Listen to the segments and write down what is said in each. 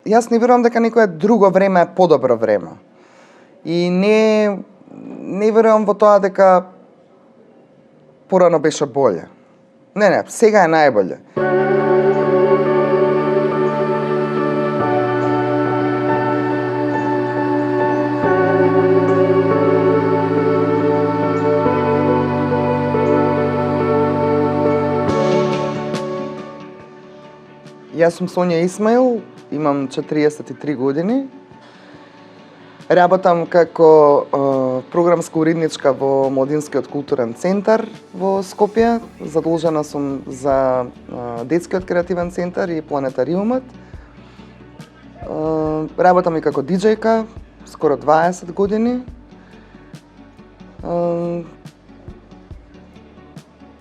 Јас не верувам дека некое друго време е подобро време. И не верувам во тоа дека порано беше боле. Не, сега е најболе. Јас сум Сонја Исмаил, имам 43 години. Работам како програмска уредничка во Младинскиот културен центар во Скопје. Задолжена сум за Детскиот креативен центар и Планетариумот. Работам и како диџејка, скоро 20 години.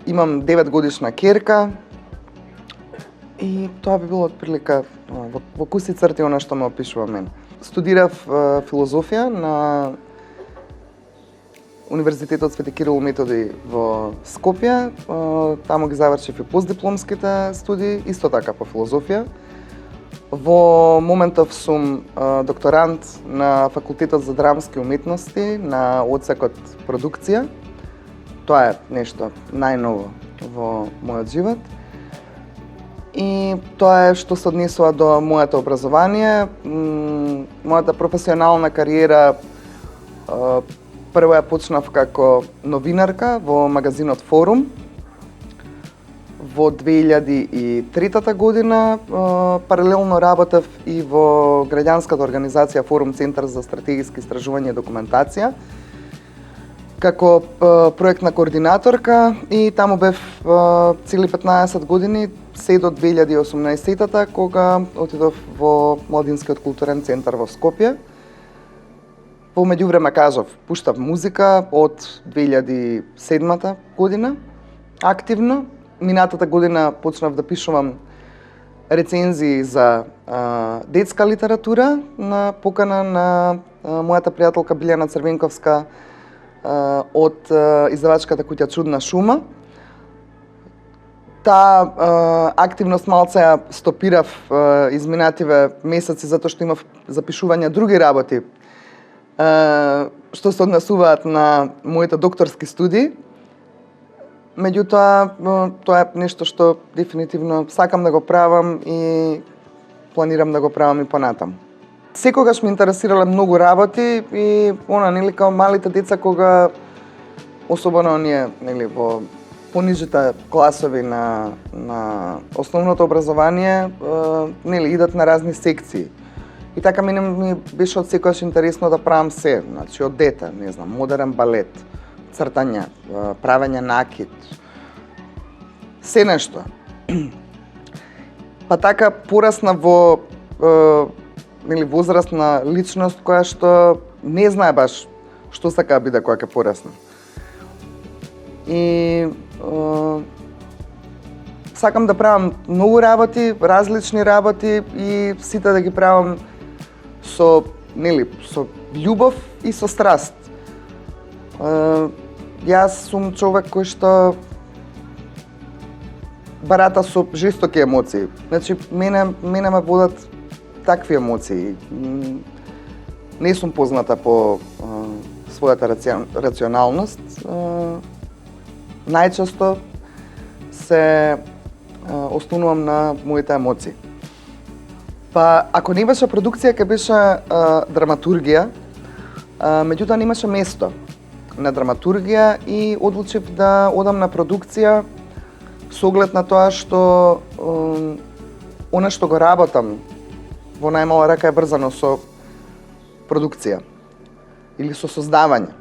Имам 9 годишна ќерка. И тоа би било отприлика во куси црти она што ме опишува мен. Студирав филозофија на Универзитетот Свети Кирил и Методи во Скопје. Таму ги завршив и постдипломските студии, исто така по филозофија. Во моментов сум докторант на Факултетот за драмски уметности на одсекот продукција. Тоа е нешто најново во мојот живот. И тоа е што се однесува до моето образование. Мојата професионална кариера прво ја почнав како новинарка во магазинот Форум. Во 2003 година паралелно работев и во граѓанската организација Форум Центар за стратегиски истражување и документација како проектна координаторка и таму бев цели 15 години, се до 2018-та, кога отидов во Младинскиот културен центар во Скопје. Во меѓувреме, кажав, пуштав музика од 2007 година, активно. Минатата година почнав да пишувам рецензии за детска литература на покана на мојата пријателка Билјана Црвенковска од издавачката куќа Чудна шума. Таа активност малце ја стопирав изминативе месеци затоа што имав запишување други работи што се однесуваат на моите докторски студии. Меѓутоа, тоа е нешто што дефинитивно сакам да го правам и планирам да го правам и понатаму. Секогаш ме интересирале многу работи и нели као малите деца кога особено оние нели во понижите класови на основното образование нели идат на разни секции. И така ми беше од секогаш интересно да правам се, значи од дете, не знам, модерен балет, цртање, правење накид, се нешто. Па така порасна во возрастна личност која што не знае баш што сака да биде кога ќе порасне. И сакам да правам многу работи, различни работи и сите да ги правам со љубов и со страст. Јас сум човек кој што барата со жестоки емоции. Значи, мене ме водат такви емоции. Не сум позната по својата рационалност. Најчесто се ослонувам на моите емоции. Па, ако не беше продукција, ќе беше драматургија, меѓутоа немаше место на драматургија и одлучив да одам на продукција со оглед на тоа што она што го работам во најмала рака е врзано со продукција или со создавање.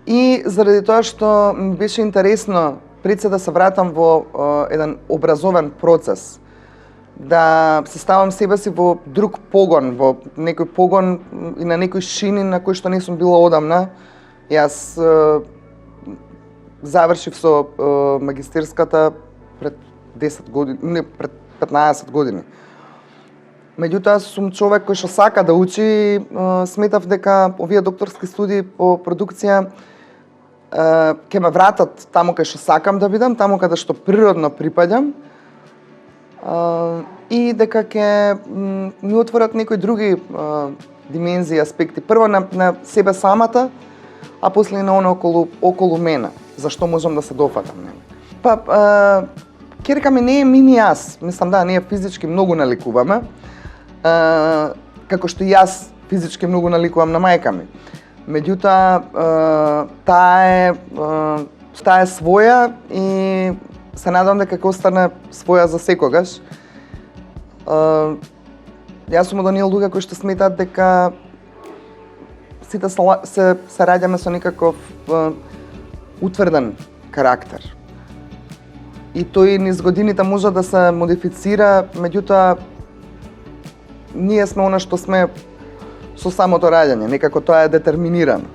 И заради тоа што ми беше интересно пред се да се вратам во еден образовен процес, да се ставам себе си во друг погон, во некој погон и на некој шини на кој што не сум била одамна. Јас завршив со магистерската пред 10 години, не, пред 15 години. Меѓутоа сум човек кој што сака да учи и сметав дека овие докторски студии по продукција ќе ме вратат таму кај што сакам да бидам, таму каде што природно припаѓам. и дека ќе ми отворат некои други димензии, аспекти. Прво на себе самата, а после и на оно околу мене. Зашто можам да се дофатам, нели? Ќерка ми не е мини јас. Мислам да, ние физички многу наликуваме. Како што и јас физички многу наликувам на мајка ми. Меѓутоа, таа е своја и се надам дека ќе остане своја за секогаш. Јас сум од оние луѓе кои што сметаат дека сите се раѓаме со некаков утврден карактер. И тој низ годините може да се модифицира, меѓутоа ние сме она што сме со самото раѓање, некако тоа е детерминирано.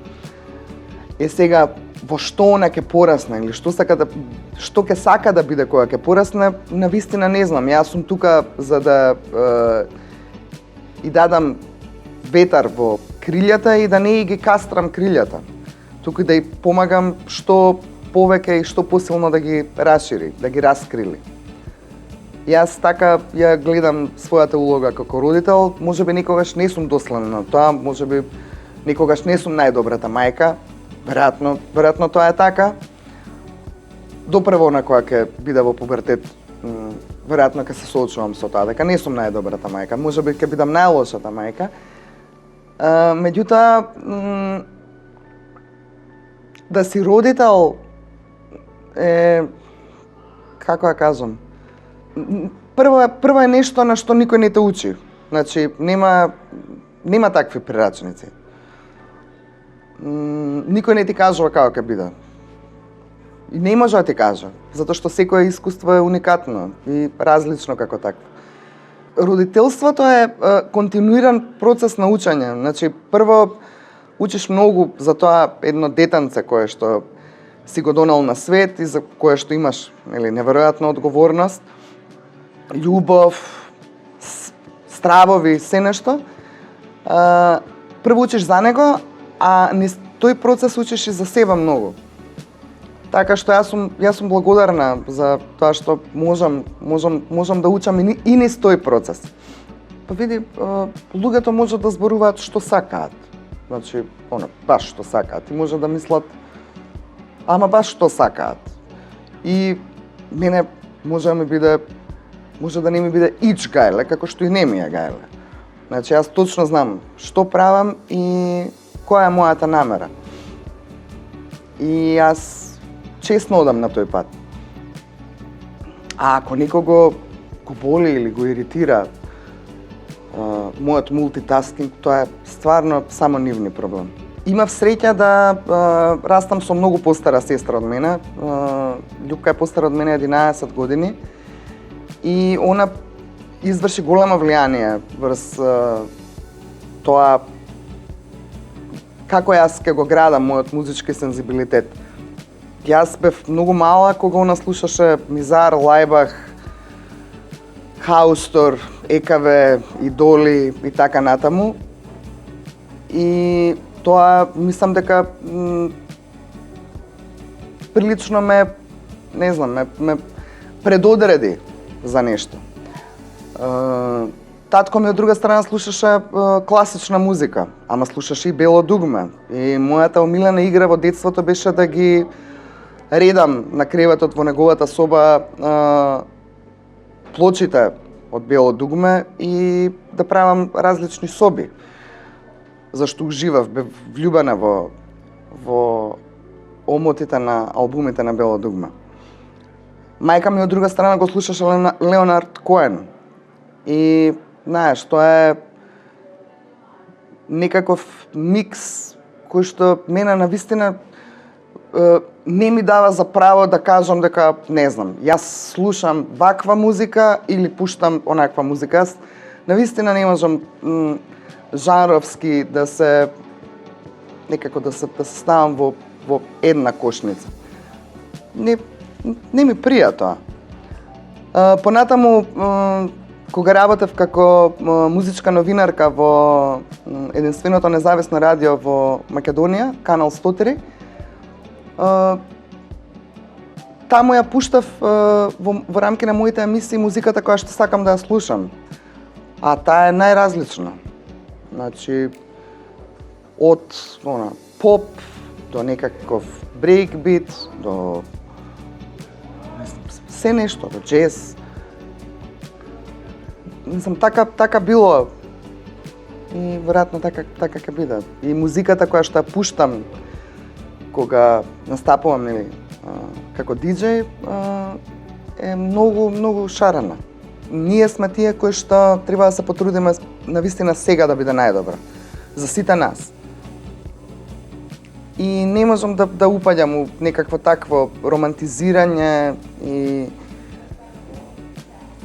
Сега во што она ќе порасне или што ќе сака да биде кога ќе порасне, навистина не знам. Јас сум тука за да и дадам ветар во крилјата и да не ги кастрам крилјата. Туку да и помагам што повеќе и што посилно да ги расшири, да ги раскрили. Јас така ја гледам својата улога како родител, можеби некогаш не сум доследна на тоа, можеби некогаш не сум најдобрата мајка, веројатно тоа е така. Допрво на која ќе биде во пубертет, веројатно ќе се соочувам со тоа, дека не сум најдобрата мајка, можеби ќе бидам најлошата мајка. Меѓутоа, да си родител е, како ја кажам, прво е нешто на што никој не те учи. Значи, нема такви прирачници. Никој не ти кажува како ќе биде. И не може да ти каже, затоа што секое искуство е уникатно и различно како такво. Родителството е континуиран процес на учење. Значи, прво учиш многу за тоа едно детенце кое што си го донел на свет и за кое што имаш, нели, неверојатна одговорност, љубов, стравови, се нешто. Прво учиш за него, а низ тој процес учиш и за себе многу. Така што јас сум благодарна за тоа што можам да учам и низ тој процес. Па види, луѓето можат да зборуваат што сакаат. Значи, баш што сакаат. И може да мислат, ама баш што сакаат. И мене може да не ми биде ич гајле, како што и не ми е гајле. Значи, јас точно знам што правам и која е мојата намера. И јас честно одам на тој пат. А ако некого го боли или го иритира мојот мултитаскинг, тоа е стварно само нивни проблем. Имав среќа да растам со многу постара сестра од мене. Љупка е постара од мене 11 години и она изврши големо влијание врз тоа како јас ќе го градам мојот музички сензибилитет. Јас бев многу мала кога она слушаше Мизар, Лајбах, Хаустор, ЕКВ, Идоли и така натаму. И тоа мислам дека прилично ме предодреди за нешто. Татко ми од друга страна слушаше класична музика, ама слушаше и Бело дугме. И мојата омилена игра во детството беше да ги редам на креветот во неговата соба плочите од Бело дугме и да правам различни соби. Зашто уживав, бев влюбена во омотите на албумите на Бело дугме. Мајка ми од друга страна го слушаше Леонард Коен. И, знаеш, тоа е некаков микс кој што мене навистина не ми дава за право да кажам дека, не знам, јас слушам ваква музика или пуштам онаква музика. Јас навистина не можам жанровски да се некако да се ставам во една кошница. Не ми прија тоа. Понатаму, кога работев како музичка новинарка во единственото независно радио во Македонија, Канал 103, таму ја пуштав во рамки на моите емисии музиката која што сакам да ја слушам. А таа е најразлична. Значи, од поп до некаков брейкбит, до се нешто, до джез. Мислам, така било и веројатно така ќе биде. И музиката која што ја пуштам кога настапувам, нели, како диџеј, е многу шарена. Ние сме тие кои што треба да се потрудиме навистина сега да биде најдобра за сите нас. И не можам да упаѓам у некакво такво романтизирање и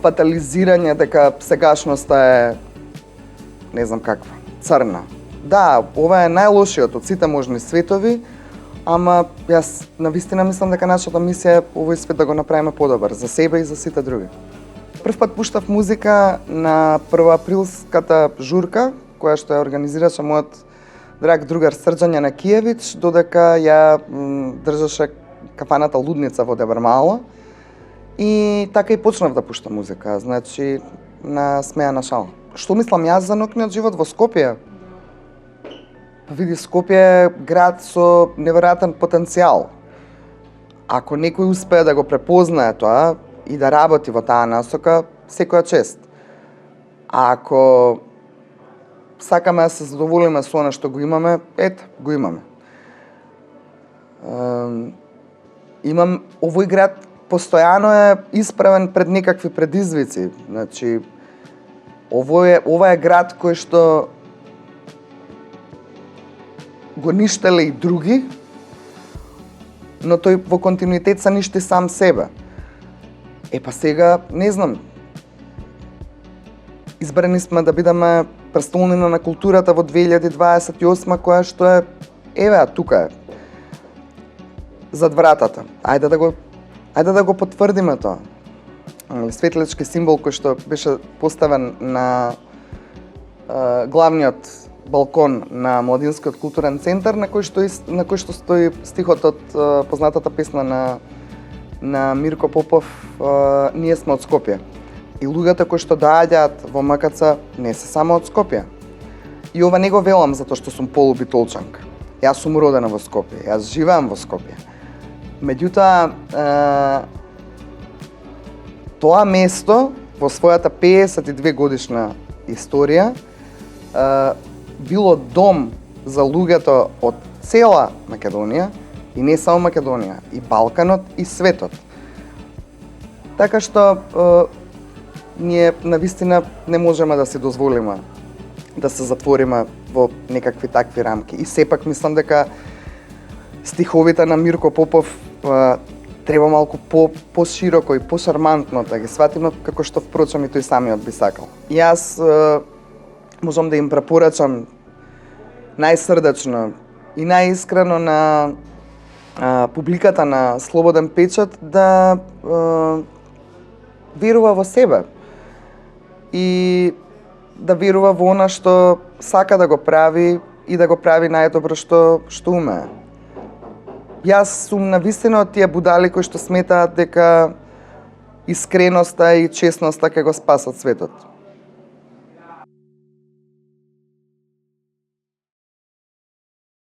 фатализирање дека сегашноста е не знам каква, црна. Да, ова е најлошиот од сите можни светови, ама јас навистина мислам дека нашата мисија е овој свет да го направиме подобар за себе и за сите други. Прв пат пуштав музика на првоаприлската журка, која што ја организираше мојот драг другар Срđan Јанакиевиќ, додека ја држаше кафаната Лудница во Дебармало. И така и почнав да пуштам музика, значи на смејана шала. Што мислам јас за ноќниот живот во Скопје? Па види, Скопје е град со неверојатен потенцијал. Ако некој успее да го препознае тоа и да работи во таа насока, секоја чест. А ако сакаме да се задоволиме со она што го имаме, ето, го имаме. Овој град постојано е исправен пред некакви предизвици. Значи, ова е град кој што го ништеле и други, но тој во континуитет се ништи сам себе. Па сега, не знам, избрани сме да бидеме престолнина на културата во 2028, која што е, еве, тука е, зад вратата. Ајде да го потврдиме тоа. Светлички символ кој што беше поставен на главниот балкон на Младинскиот културен центар, на кој што стои стихот од познатата песна на Мирко Попов, Ние сме од Скопје. И луѓето кои што доаѓаат во МКЦ не се само од Скопје. И ова не го велам затоа што сум полубитолчанка. Јас сум родена во Скопје, јас живеам во Скопје. Меѓутоа, тоа место во својата 52 годишна историја било дом за луѓето од цела Македонија и не само Македонија, и Балканот и светот. Така што ние навистина не можеме да си дозволиме да се затвориме во некакви такви рамки. И сепак мислам дека стиховите на Мирко Попов треба малку по-широко и по-шармантно да ги сватиме, како што впрочем и тој самиот би сакал. Јас можам да им препорачам најсрдечно и најискрено на публиката на Слободен печат да верува во себе и да верува во она што сака да го прави и да го прави најдобро што умее. Јас сум навистина од тие будали кои што сметаат дека искреноста и честноста ќе го спасат светот.